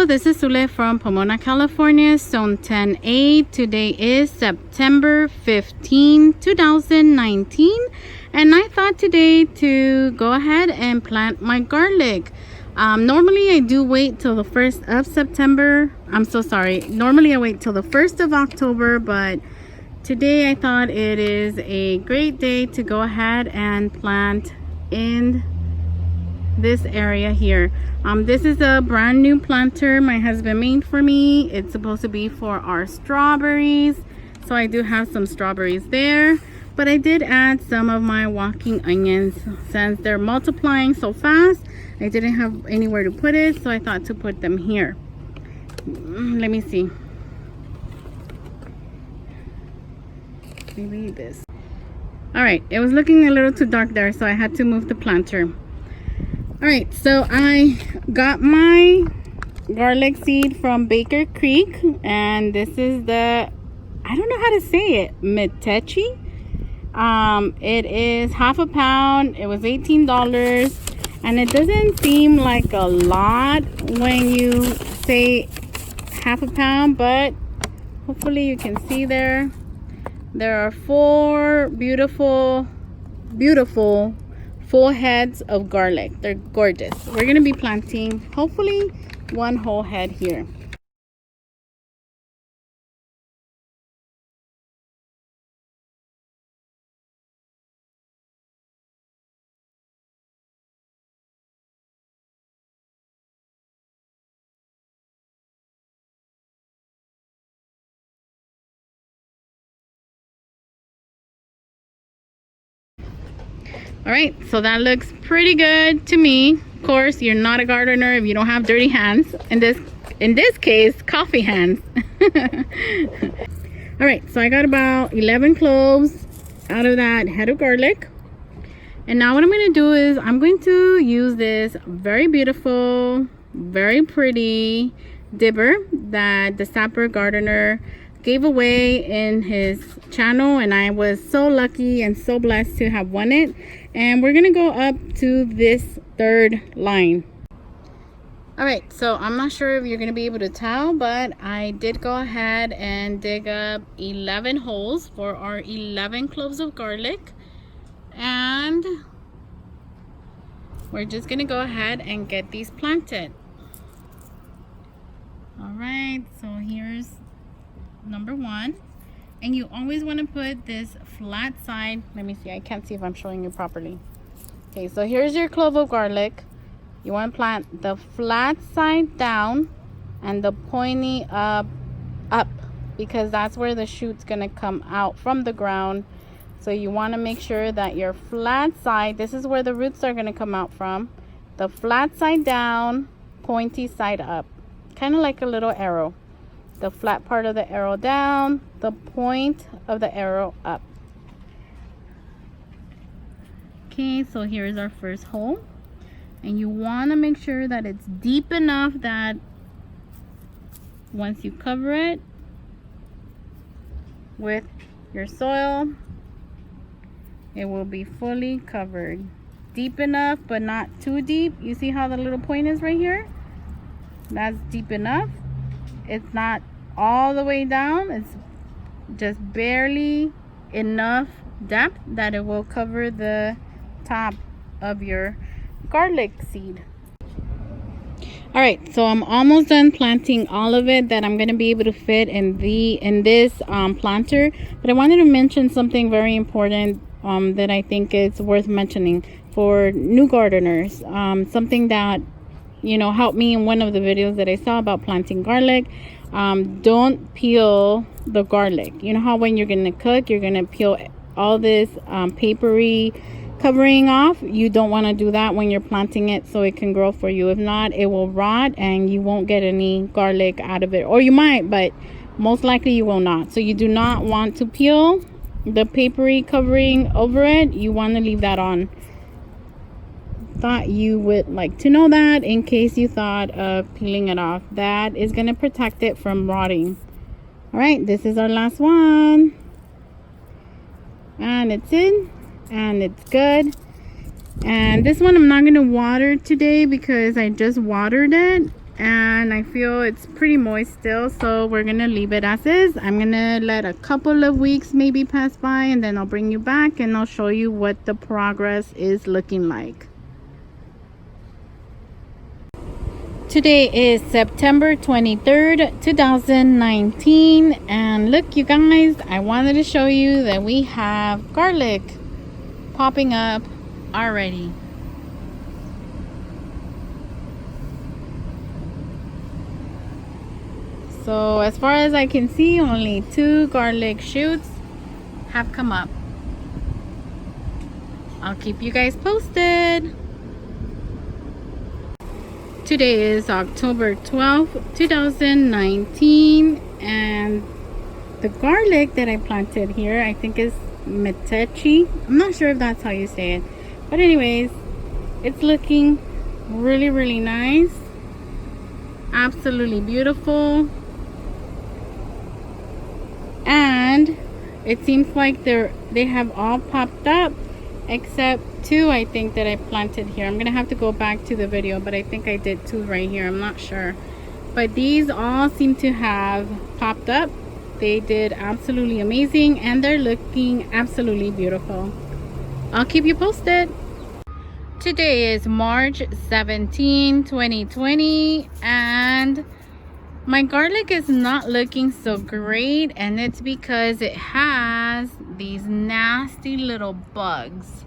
this is Zule from Pomona, California, Zone 10A. Today is September 15, 2019, and I thought today to go ahead and plant my garlic. Normally I do wait till the 1st of September. I'm so sorry. Normally I wait till the 1st of October, but today I thought it is a great day to go ahead and plant in this area here. This is a brand new planter my husband made for me. It's supposed to be for our strawberries, so I do have some strawberries there, but I did add some of my walking onions. Since they're multiplying so fast, I didn't have anywhere to put it, so I thought to put them here. Let me see, maybe this. All right, it was looking a little too dark there, so I had to move the planter. All right, so I got my garlic seed from Baker Creek, and this is the, I don't know how to say it, Mitechi. It is half a pound. It was $18, and it doesn't seem like a lot when you say half a pound, but hopefully you can see there are 4 beautiful full heads of garlic. They're gorgeous. We're gonna be planting hopefully 1 whole head here. All right, so that looks pretty good to me. Of course, you're not a gardener if you don't have dirty hands. In this case, coffee hands. All right, so I got about 11 cloves out of that head of garlic. And now what I'm going to do is I'm going to use this very beautiful, very pretty dibber that the Sapper Gardener gave away in his channel, and I was so lucky and so blessed to have won it. And we're gonna go up to this 3rd line. All right, so I'm not sure if you're gonna be able to tell, but I did go ahead and dig up 11 holes for our 11 cloves of garlic, and we're just gonna go ahead and get these planted. All right, so here's number 1, and you always want to put this flat side. Let me see, I can't see if I'm showing you properly. Okay, so here's your clove of garlic. You want to plant the flat side down and the pointy up, because that's where the shoot's gonna come out from the ground. So you want to make sure that your flat side, this is where the roots are gonna come out from, the flat side down, pointy side up, kind of like a little arrow. The flat part of the arrow down, the point of the arrow up. Okay, so here's our first hole, and you want to make sure that it's deep enough that once you cover it with your soil, it will be fully covered. Deep enough, but not too deep. You see how the little point is right here? That's deep enough. It's not all the way down, it's just barely enough depth that it will cover the top of your garlic seed. All right, so I'm almost done planting all of it that I'm going to be able to fit in this planter, but I wanted to mention something very important that I think is worth mentioning for new gardeners. Something that helped me in one of the videos that I saw about planting garlic. Don't peel the garlic. You know how when you're gonna cook, you're gonna peel all this papery covering off? You don't want to do that when you're planting it, so it can grow for you. If not, it will rot and you won't get any garlic out of it, or you might, but most likely you will not. So you do not want to peel the papery covering over it. You want to leave that on. Thought you would like to know that in case you thought of peeling it off. That is going to protect it from rotting. All right, this is our last one, and it's in, and it's good. And this one I'm not going to water today because I just watered it and I feel it's pretty moist still, so we're gonna leave it as is. I'm gonna let a couple of weeks maybe pass by, and then I'll bring you back and I'll show you what the progress is looking like. Today is September 23rd, 2019, and look you guys, I wanted to show you that we have garlic popping up already. So as far as I can see, only 2 garlic shoots have come up. I'll keep you guys posted. Today is October 12th, 2019, and the garlic that I planted here, I think is metechi. I'm not sure if that's how you say it, but anyways, it's looking really, really nice. Absolutely beautiful. And it seems like they have all popped up except 2, I think, that I planted here. I'm gonna have to go back to the video, but I think I did 2 right here. I'm not sure, but these all seem to have popped up. They did absolutely amazing, and they're looking absolutely beautiful. I'll keep you posted. Today is March 17, 2020, and my garlic is not looking so great, and it's because it has these nasty little bugs.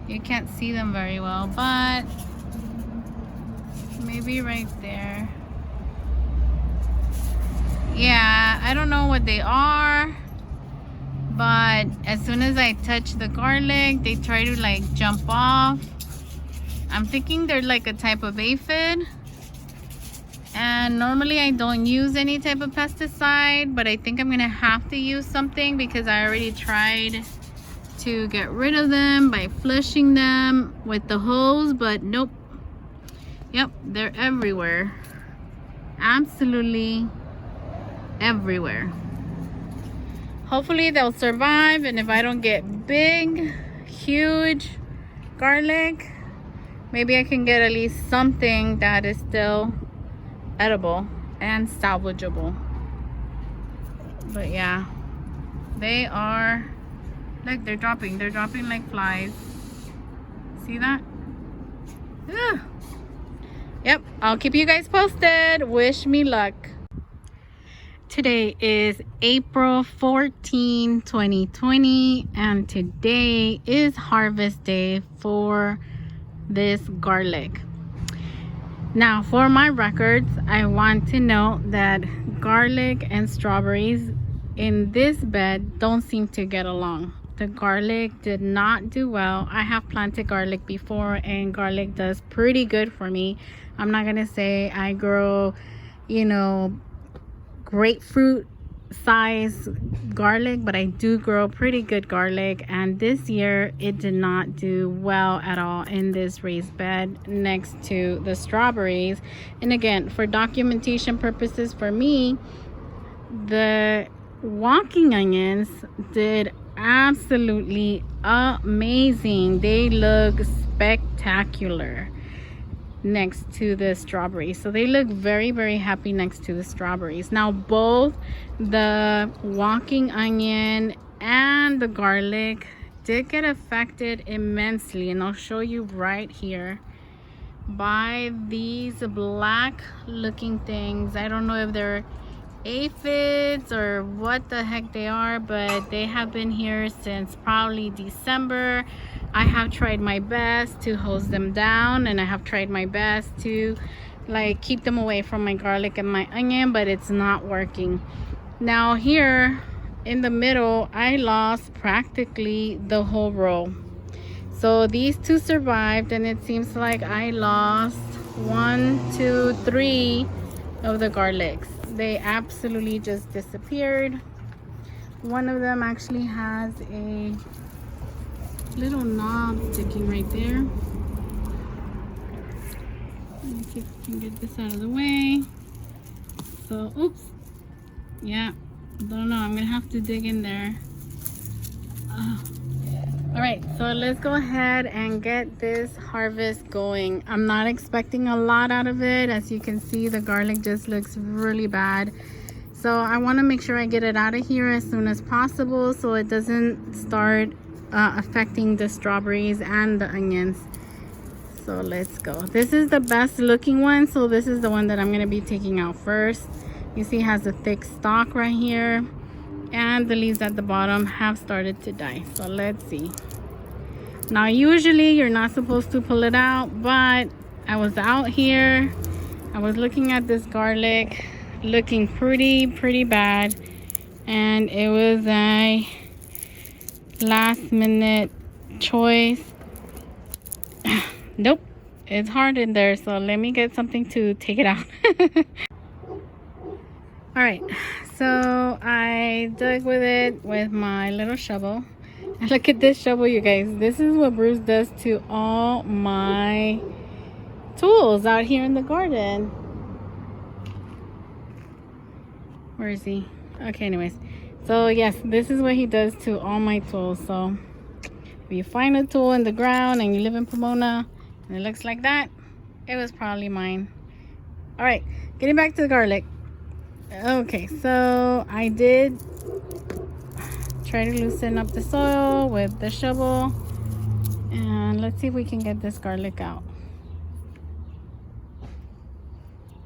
You can't see them very well, but maybe right there. Yeah, I don't know what they are, but as soon as I touch the garlic, they try to like jump off. I'm thinking they're like a type of aphid. And normally I don't use any type of pesticide, but I think I'm gonna have to use something because I already tried to get rid of them by flushing them with the hose, but nope. Yep, they're everywhere. Absolutely everywhere. Hopefully they'll survive, and if I don't get big, huge garlic, maybe I can get at least something that is still edible and salvageable. But yeah, they are, look, they're dropping like flies. See that? Ugh. Yep, I'll keep you guys posted. Wish me luck. Today is April 14, 2020, and today is harvest day for this garlic. Now, for my records, I want to note that garlic and strawberries in this bed don't seem to get along. The garlic did not do well. I have planted garlic before, and garlic does pretty good for me. I'm not gonna say I grow, you know, grapefruit size garlic, but I do grow pretty good garlic, and this year it did not do well at all in this raised bed next to the strawberries. And again, for documentation purposes for me, the walking onions did absolutely amazing. They look spectacular next to the strawberries, so they look very, very happy next to the strawberries. Now both the walking onion and the garlic did get affected immensely, and I'll show you right here by these black looking things. I don't know if they're aphids or what the heck they are, but they have been here since probably December. I have tried my best to hose them down, and I have tried my best to like keep them away from my garlic and my onion, but it's not working. Now here in the middle, I lost practically the whole row. So these 2 survived, and it seems like I lost 1, 2, 3 of the garlics. They absolutely just disappeared. One of them actually has a little knob sticking right there. Let me see if I can get this out of the way. So, oops. Yeah, don't know. I'm gonna have to dig in there. All right, so let's go ahead and get this harvest going. I'm not expecting a lot out of it. As you can see, the garlic just looks really bad. So I want to make sure I get it out of here as soon as possible so it doesn't start affecting the strawberries and the onions. So let's go. This is the best looking one, so this is the one that I'm going to be taking out first. You see it has a thick stalk right here, and the leaves at the bottom have started to die. So let's see. Now usually you're not supposed to pull it out, but I was out here, I was looking at this garlic looking pretty bad, and it was a last minute choice. Nope, it's hard in there, so let me get something to take it out. All right, so I dug with it with my little shovel. And look at this shovel, you guys. This is what Bruce does to all my tools out here in the garden. Where is he? Okay, anyways. So yes, this is what he does to all my tools. So if you find a tool in the ground and you live in Pomona and it looks like that, it was probably mine. All right, getting back to the garlic. Okay, so I did try to loosen up the soil with the shovel, and let's see if we can get this garlic out.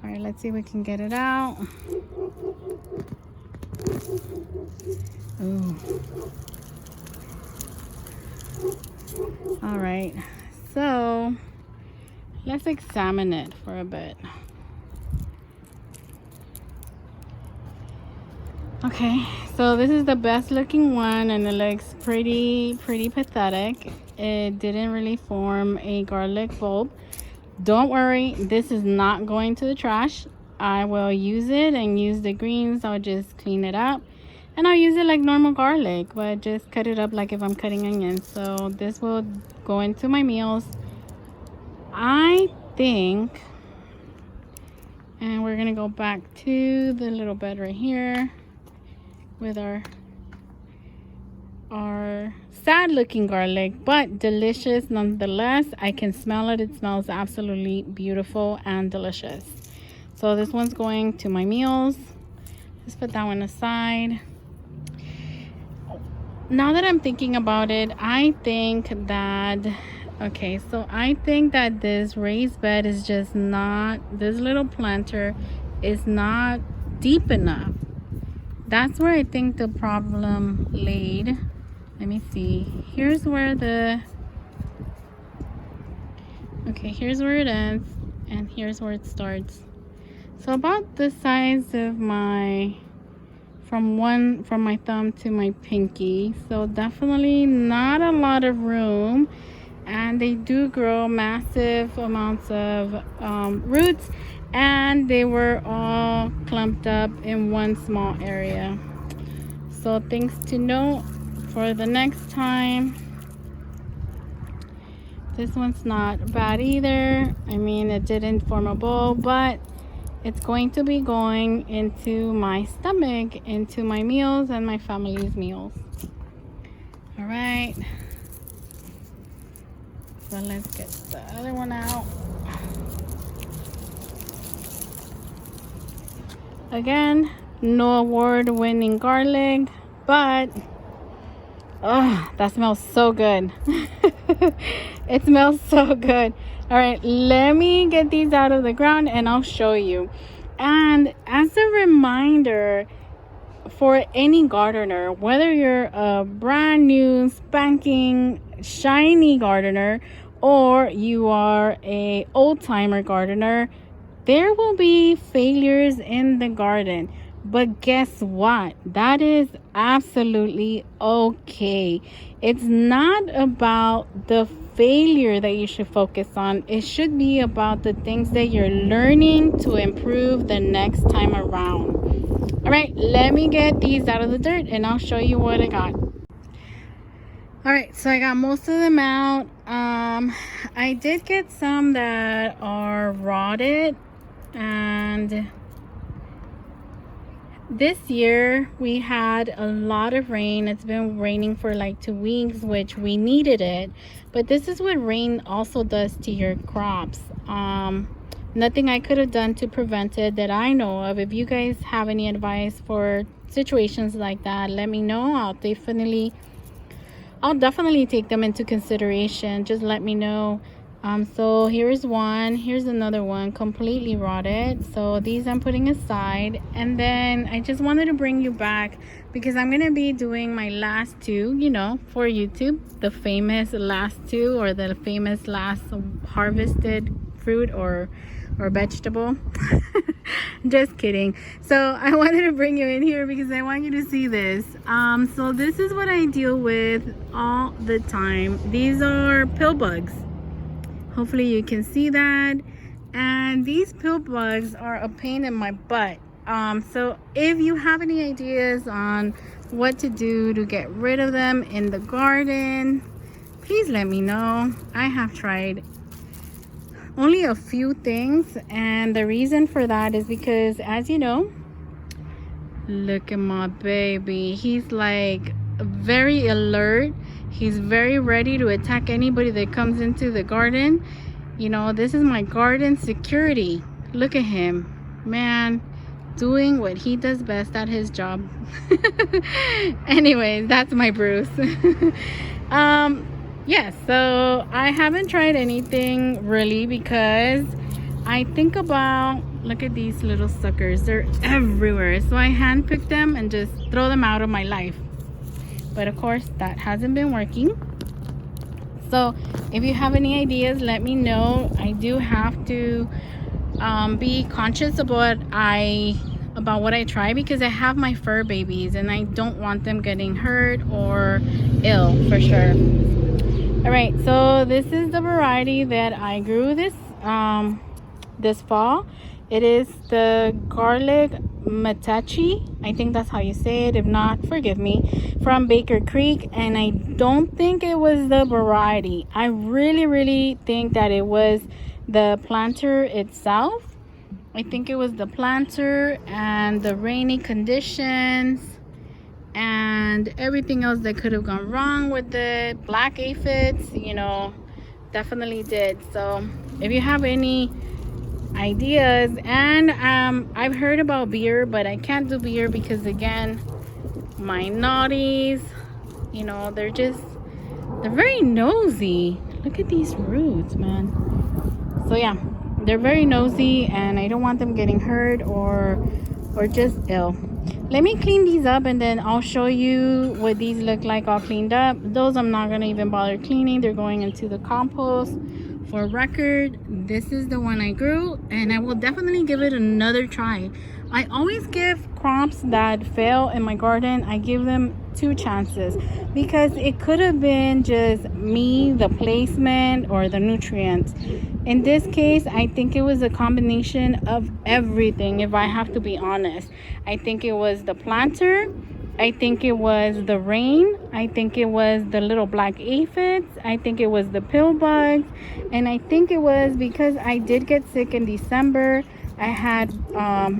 All right, let's see if we can get it out. Ooh. All right, so let's examine it for a bit. Okay, so this is the best looking one, and it looks pretty pathetic. It didn't really form a garlic bulb. Don't worry, this is not going to the trash. I will use it and use the greens. I'll just clean it up, and I'll use it like normal garlic, but just cut it up like if I'm cutting onions. So this will go into my meals, I think. And we're gonna go back to the little bed right here with our sad looking garlic, but delicious nonetheless. I can smell it. It smells absolutely beautiful and delicious. So this one's going to my meals. Let's put that one aside. Now that I'm thinking about it, I think that this raised bed is just not, this little planter is not deep enough. That's where I think the problem laid. Let me see. Here's where here's where it ends, and here's where it starts. So about the size of from my thumb to my pinky. So definitely not a lot of room, and they do grow massive amounts of roots, and they were all clumped up in one small area. So things to note for the next time. This one's not bad either. I mean, it didn't form a bowl, but it's going to be going into my stomach, into my meals and my family's meals. All right, so let's get the other one out. Again, no award-winning garlic, but oh, that smells so good. It smells so good. All right, let me get these out of the ground and I'll show you. And as a reminder for any gardener, whether you're a brand new spanking shiny gardener or you are a old-timer gardener, there will be failures in the garden. But guess what? That is absolutely okay. It's not about the failure that you should focus on. It should be about the things that you're learning to improve the next time around. All right, let me get these out of the dirt and I'll show you what I got. All right, so I got most of them out. I did get some that are rotted, and This year we had a lot of rain. It's been raining for like 2 weeks, which we needed it. But this is what rain also does to your crops. Nothing I could have done to prevent it that I know of. If you guys have any advice for situations like that, let me know. I'll definitely take them into consideration. Just let me know. So here's one, here's another one completely rotted. So these I'm putting aside, and then I just wanted to bring you back because I'm gonna be doing my last two, you know, for YouTube, the famous last two, or the famous last harvested fruit or vegetable. Just kidding. So I wanted to bring you in here because I want you to see this. So this is what I deal with all the time. These are pill bugs. Hopefully you can see that. And these pill bugs are a pain in my butt. So if you have any ideas on what to do to get rid of them in the garden, please let me know. I have tried only a few things, and the reason for that is because, as you know, look at my baby. He's like very alert. He's very ready to attack anybody that comes into the garden. You know, this is my garden security. Look at him, man, doing what he does best at his job. Anyways, that's my Bruce. Yes, so I haven't tried anything really because I think about, look at these little suckers, they're everywhere. So I handpick them and just throw them out of my life. But of course that hasn't been working. So if you have any ideas, let me know. I do have to be conscious about what I try because I have my fur babies and I don't want them getting hurt or ill for sure. All right, so this is the variety that I grew this fall. It is the garlic matachi. I think that's how you say it. If not, forgive me. From Baker Creek, and I don't think it was the variety. I really think that it was the planter itself. I think it was the planter and the rainy conditions and everything else that could have gone wrong with it. Black aphids, you know, definitely did. So if you have any ideas, and I've heard about beer, but I can't do beer because, again, my naughties, you know, they're very nosy. Look at these roots, man. So yeah, they're very nosy and I don't want them getting hurt or just ill. Let me clean these up and then I'll show you what these look like all cleaned up. Those I'm not gonna even bother cleaning. They're going into the compost. For record, this is the one I grew and I will definitely give it another try. I always give crops that fail in my garden, I give them 2 chances because it could have been just me, the placement, or the nutrients. In this case, I think it was a combination of everything, if I have to be honest. I think it was the planter, I think it was the rain, I think it was the little black aphids, I think it was the pill bugs, and I think it was because I did get sick in December. I had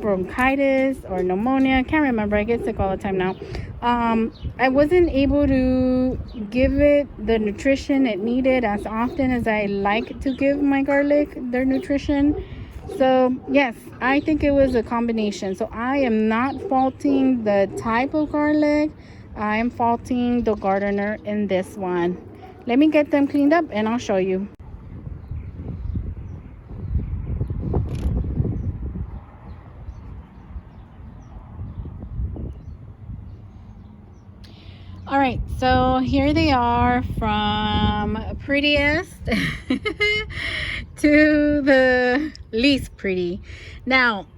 bronchitis or pneumonia. I can't remember. I get sick all the time now. I wasn't able to give it the nutrition it needed as often as I like to give my garlic their nutrition. So yes, I think it was a combination. So I am not faulting the type of garlic. I am faulting the gardener in this one. Let me get them cleaned up and I'll show you. All right, so here they are from prettiest to the least pretty. Now,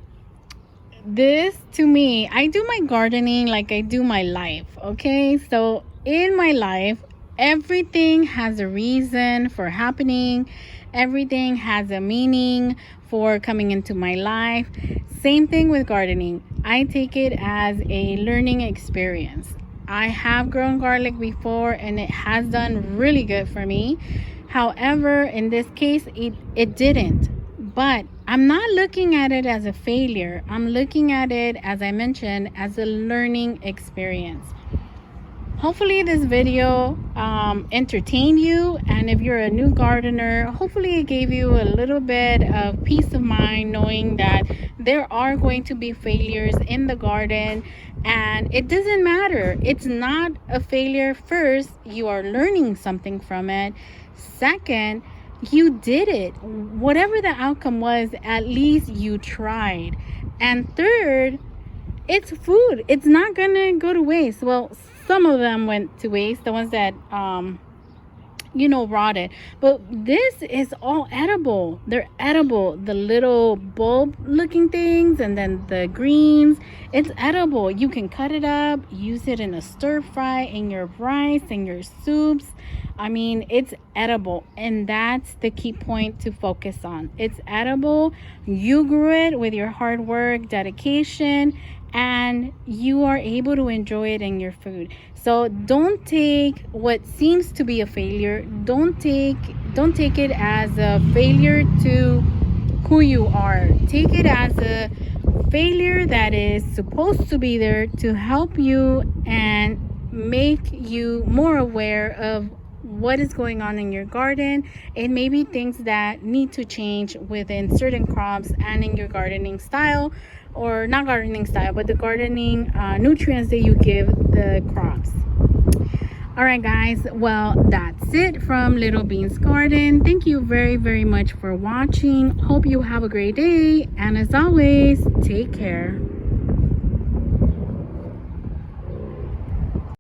this to me, I do my gardening like I do my life, okay? So in my life, everything has a reason for happening. Everything has a meaning for coming into my life. Same thing with gardening. I take it as a learning experience. I have grown garlic before and it has done really good for me. However, in this case, it didn't. But I'm not looking at it as a failure. I'm looking at it, as I mentioned, as a learning experience. Hopefully this video entertained you, and if you're a new gardener, hopefully it gave you a little bit of peace of mind knowing that there are going to be failures in the garden, and it doesn't matter. It's not a failure. First, you are learning something from it. Second, you did it. Whatever the outcome was, at least you tried. And third, it's food. It's not gonna go to waste. Well, some of them went to waste, the ones that rotted, but this is all edible. They're edible. The little bulb looking things, and then the greens, it's edible. You can cut it up, use it in a stir fry, in your rice, in your soups. I mean, it's edible, and that's the key point to focus on. It's edible. You grew it with your hard work, dedication, and you are able to enjoy it in your food. So don't take what seems to be a failure, don't take it as a failure to who you are. Take it as a failure that is supposed to be there to help you and make you more aware of what is going on in your garden. It may be things that need to change within certain crops and in your gardening style, or not gardening style, but the gardening nutrients that you give the crops. All right, guys, well, that's it from Little Beans Garden. Thank you very, very much for watching. Hope you have a great day, and as always, take care.